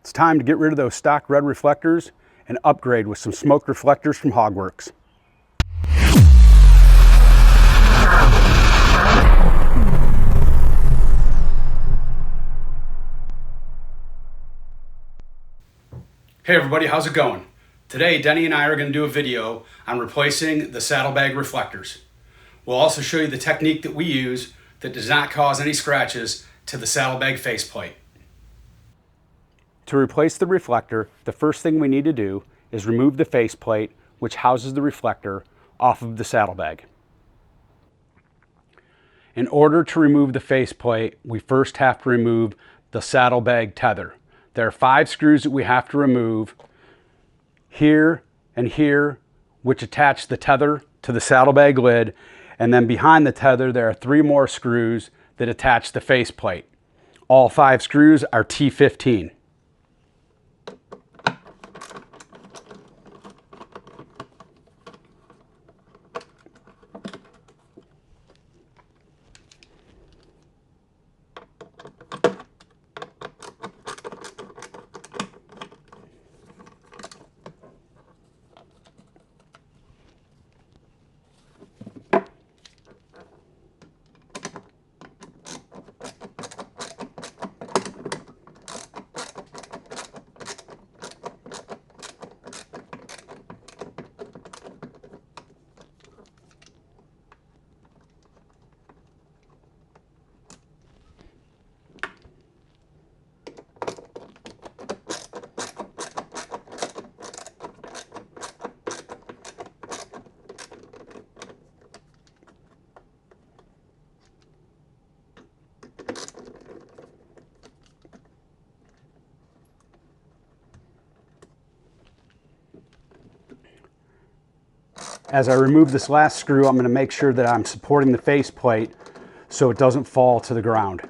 It's time to get rid of those stock red reflectors and upgrade with some smoked reflectors from Hogworkz. Hey everybody, how's it going? Today, Denny and I are going to do a video on replacing the saddlebag reflectors. We'll also show you the technique that we use that does not cause any scratches to the saddlebag faceplate. To replace the reflector, the first thing we need to do is remove the faceplate, which houses the reflector, off of the saddlebag. In order to remove the faceplate, we first have to remove the saddlebag tether. There are 5 screws that we have to remove, here and here, which attach the tether to the saddlebag lid, and then behind the tether there are 3 more screws that attach the faceplate. All 5 screws are T15. As I remove this last screw, I'm going to make sure that I'm supporting the faceplate so it doesn't fall to the ground.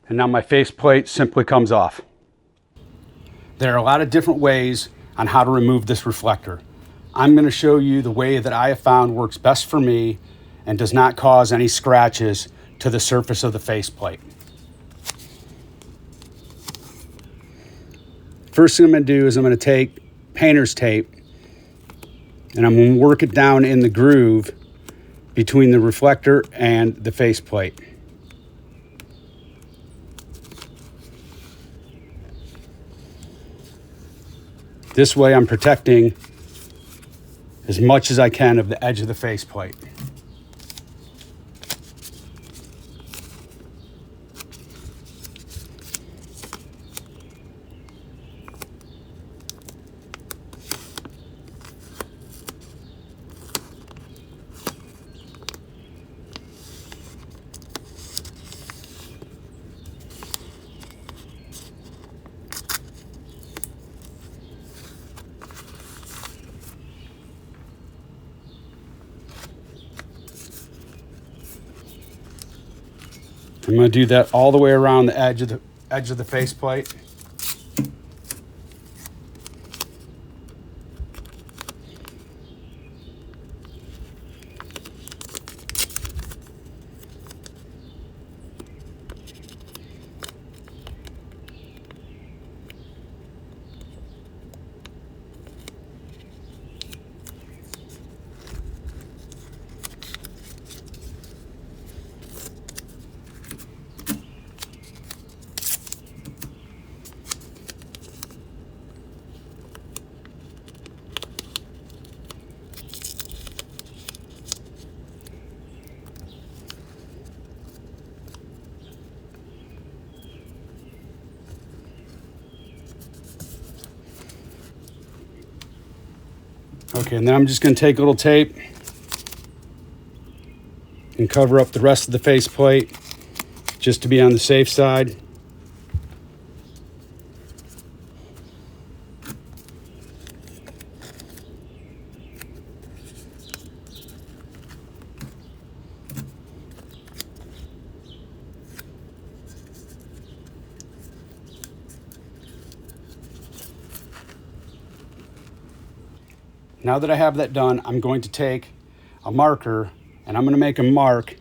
And now my faceplate simply comes off. There are a lot of different ways on how to remove this reflector. I'm going to show you the way that I have found works best for me and does not cause any scratches to the surface of the faceplate. First thing I'm going to do is I'm going to take painter's tape and I'm going to work it down in the groove between the reflector and the faceplate. This way I'm protecting as much as I can of the edge of the faceplate. I'm going to do that all the way around the edge of the faceplate. Okay, and then I'm just going to take a little tape and cover up the rest of the faceplate just to be on the safe side. Now that I have that done, I'm going to take a marker, and I'm going to make a mark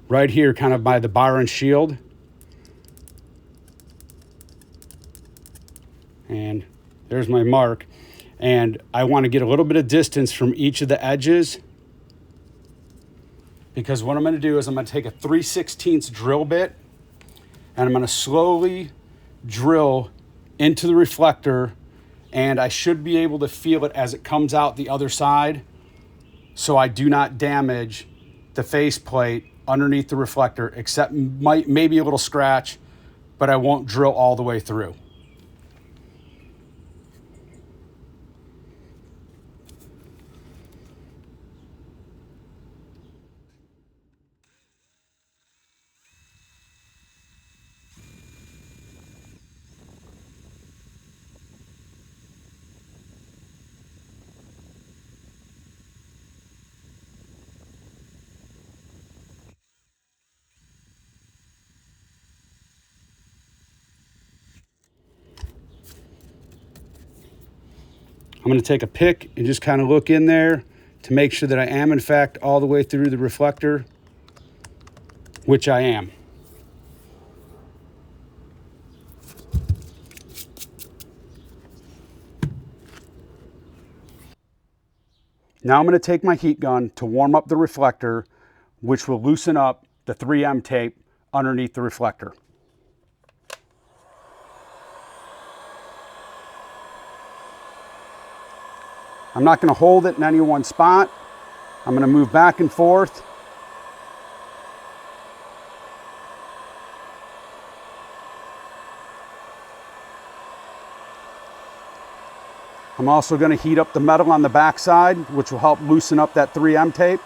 right here kind of by the bar and shield. And there's my mark. And I want to get a little bit of distance from each of the edges, because what I'm going to do is I'm going to take a 3/16 drill bit and I'm going to slowly drill into the reflector, and I should be able to feel it as it comes out the other side, so I do not damage the faceplate underneath the reflector, except maybe a little scratch, but I won't drill all the way through. I'm going to take a pick and just kind of look in there to make sure that I am in fact all the way through the reflector, which I am. Now I'm going to take my heat gun to warm up the reflector, which will loosen up the 3M tape underneath the reflector. I'm not going to hold it in any one spot. I'm going to move back and forth. I'm also going to heat up the metal on the back side, which will help loosen up that 3M tape.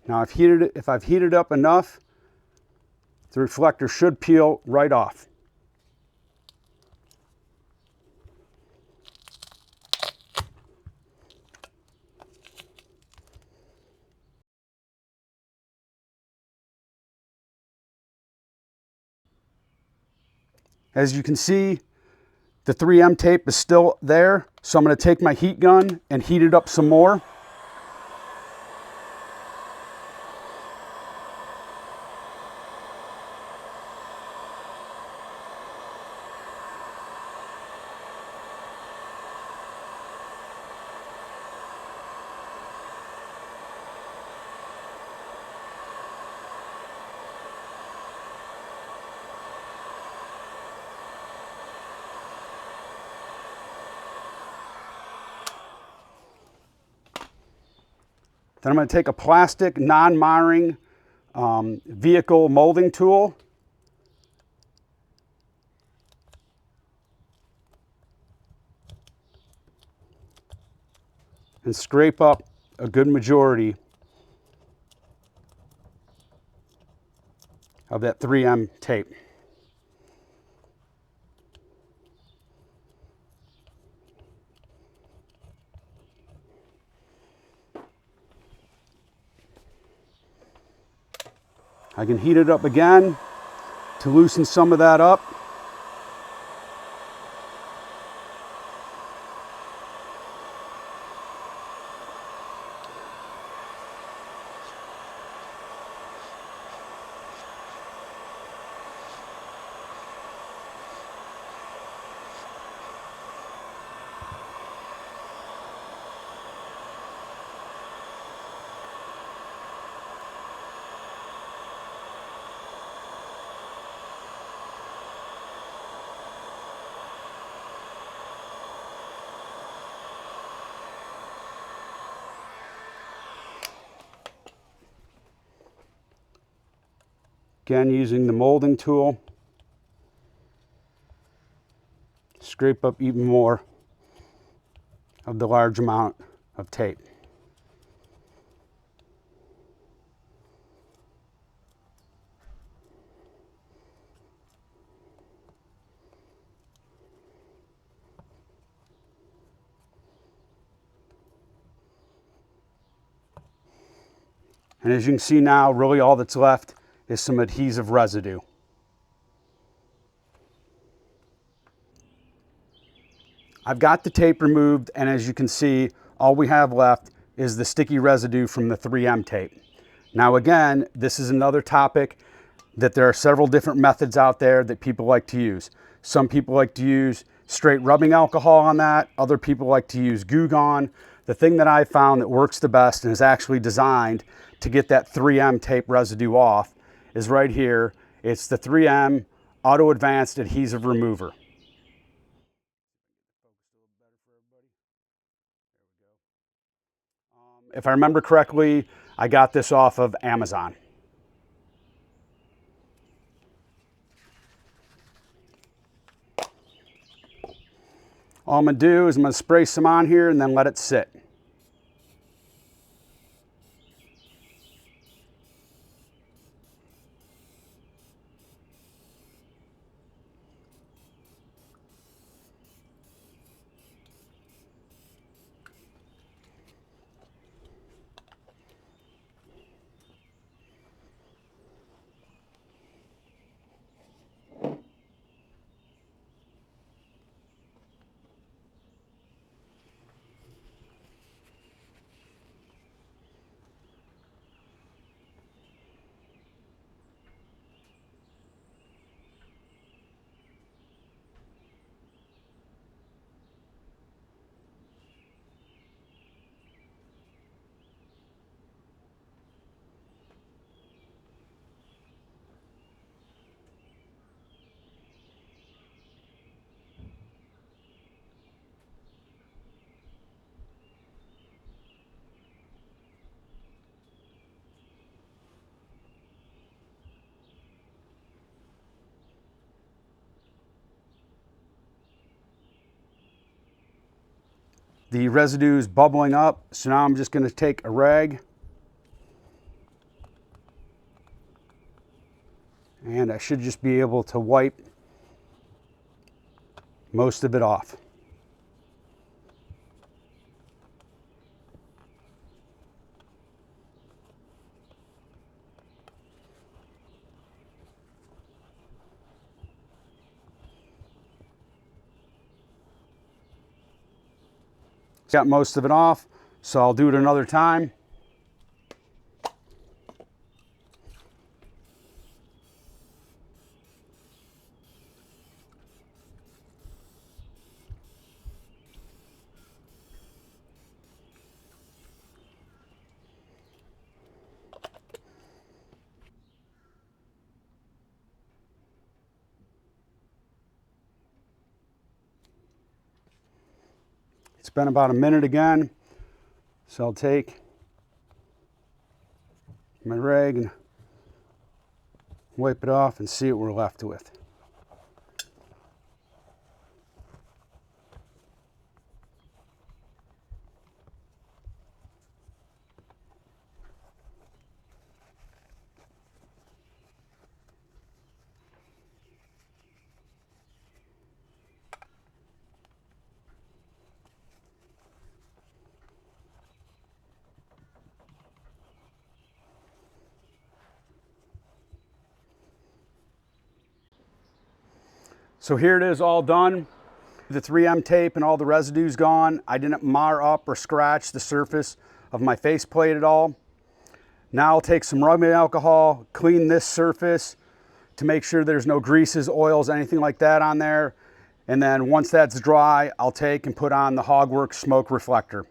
Now if I've heated up enough, the reflector should peel right off. As you can see, the 3M tape is still there, so I'm going to take my heat gun and heat it up some more. Then I'm going to take a plastic non-marring vehicle molding tool and scrape up a good majority of that 3M tape. I can heat it up again to loosen some of that up. Again, using the molding tool, scrape up even more of the large amount of tape. And as you can see now, really all that's left is some adhesive residue. I've got the tape removed, and as you can see, all we have left is the sticky residue from the 3M tape. Now again, this is another topic that there are several different methods out there that people like to use. Some people like to use straight rubbing alcohol on that. Other people like to use Goo Gone. The thing that I found that works the best and is actually designed to get that 3M tape residue off is right here. It's the 3M Auto Advanced Adhesive Remover. If I remember correctly, I got this off of Amazon. All I'm going to do is I'm going to spray some on here and then let it sit. The residue is bubbling up, so now I'm just going to take a rag and I should just be able to wipe most of it off. Got most of it off, so I'll do it another time. It's been about a minute again, so I'll take my rag and wipe it off and see what we're left with. So here it is all done. The 3M tape and all the residue's gone. I didn't mar up or scratch the surface of my faceplate at all. Now I'll take some rubbing alcohol, clean this surface to make sure there's no greases, oils, anything like that on there. And then once that's dry, I'll take and put on the Hogworkz Smoked Reflector.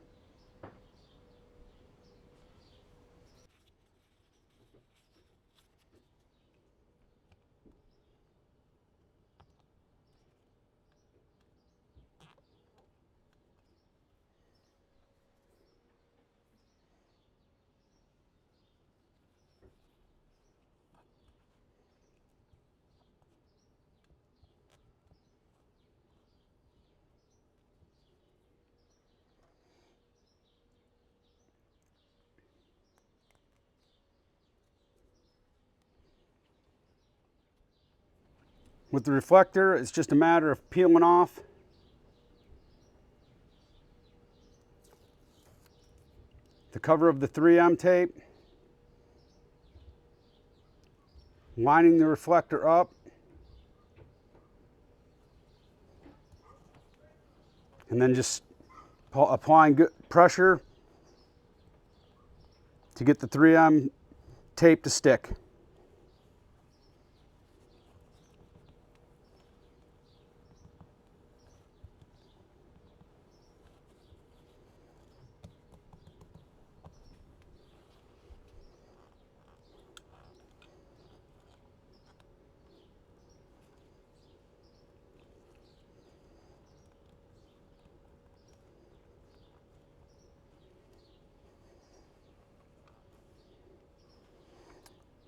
With the reflector, it's just a matter of peeling off the cover of the 3M tape, lining the reflector up, and then just applying good pressure to get the 3M tape to stick.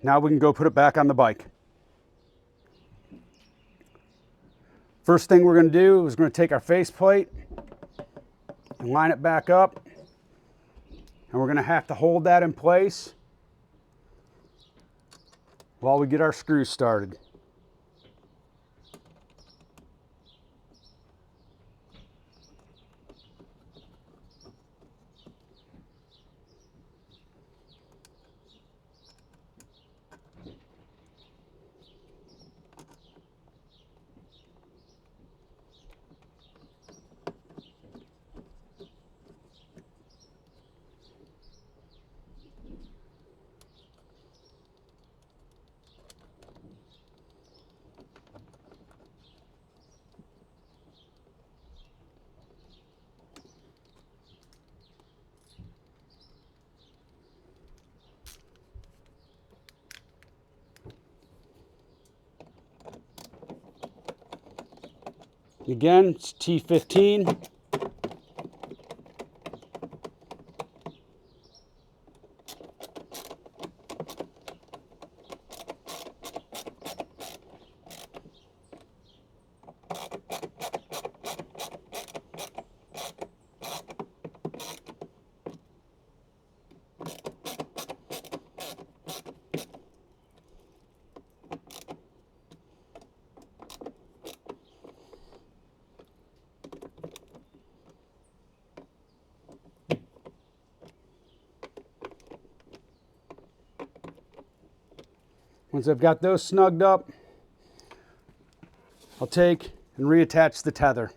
Now we can go put it back on the bike. First thing we're going to do is we're going to take our faceplate and line it back up. And we're going to have to hold that in place while we get our screws started. Again, it's T15. Once I've got those snugged up, I'll take and reattach the tether.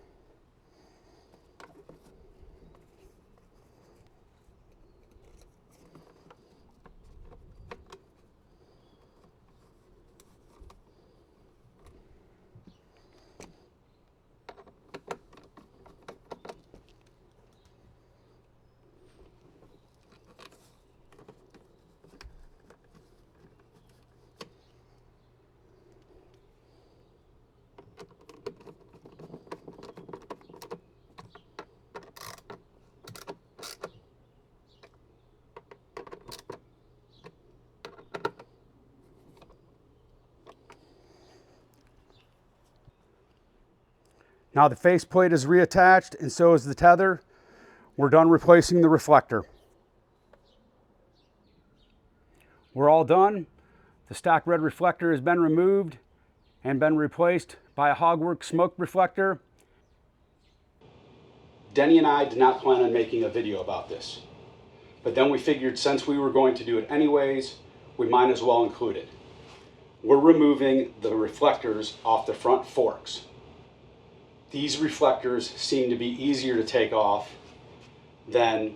Now the faceplate is reattached and so is the tether. We're done replacing the reflector. We're all done. The stock red reflector has been removed and been replaced by a Hogworkz Smoked reflector. Denny and I did not plan on making a video about this, but then we figured since we were going to do it anyways, we might as well include it. We're removing the reflectors off the front forks. These reflectors seem to be easier to take off than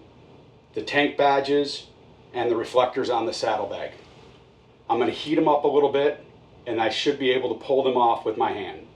the tank badges and the reflectors on the saddlebag. I'm going to heat them up a little bit and I should be able to pull them off with my hand.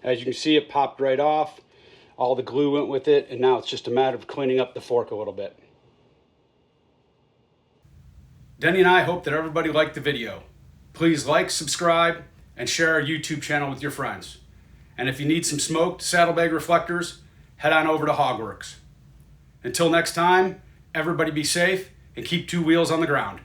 As you can see, it popped right off. All the glue went with it, and now it's just a matter of cleaning up the fork a little bit. Denny and I hope that everybody liked the video. Please like, subscribe, and share our YouTube channel with your friends. And if you need some smoked saddlebag reflectors, head on over to Hogworkz. Until next time, everybody be safe and keep two wheels on the ground.